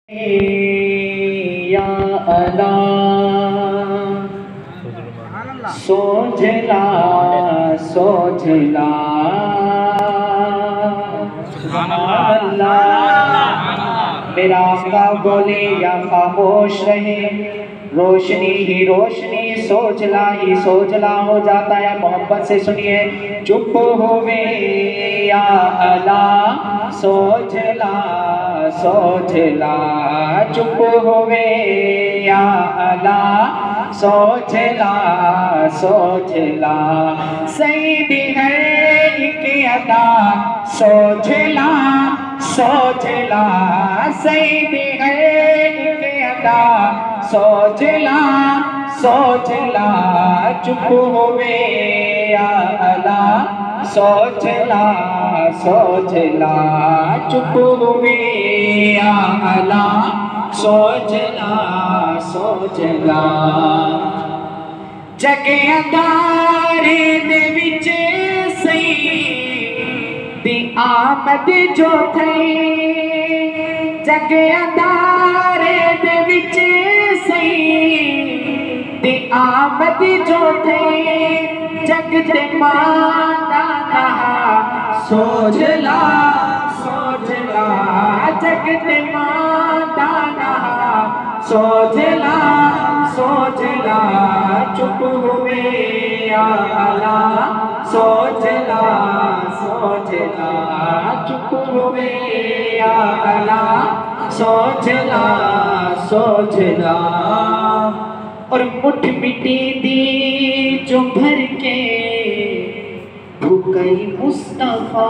या अल्लाह सोझला सोझला अल्लाह मेरा आका बोले या खामोश रहे, रोशनी ही रोशनी सोझला ही सोझला हो जाता है। मोहब्बत से सुनिए, चुप होवे या अल्लाह सोझला सोझला, चुप होवे या अल्लाह सोझला सोझला, सईदी है एक अदा सोझला सोझला, सईदी है एक अदा सोझला सोझला, चुप होवे या अल्लाह सोझला सोझला, चुप होवे या अल्लाह सोझला सोझला। जगे अंधारे दे विच सही दी आमद जो थई, जगे अंधारे दे विच सही दी आमद जो थई, जग दे माता सोझला सोझला, जग दे माता सोझला सोझला, चुप हुए या अल्लाह सोझला सोझला, चुप हुए या अल्लाह सोझला सोझला। और मुठ मिट्टी दी जो भर के भूकई मुस्तफा,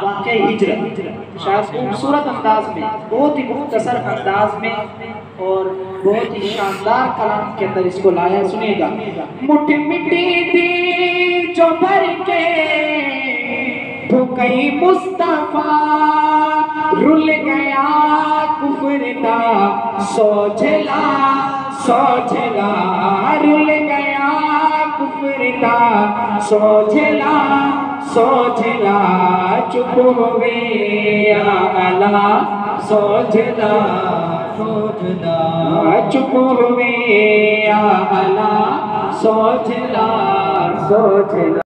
वाकई हिजरत शायद खूबसूरत अंदाज में, बहुत ही मुख्तसर अंदाज में और बहुत ही शानदार कलाम के अंदर इसको लाया। सुनिएगा, मुठ मिट्टी दी जो भर के भूकई मुस्तफा, रुल गया कुफर दा सोझला सोझला, रुल गया कुफर दा सोझला सोझला, चुप होवे या अल्लाह सोझला सोझला, चुप होवे या अल्लाह सोझला सोझला।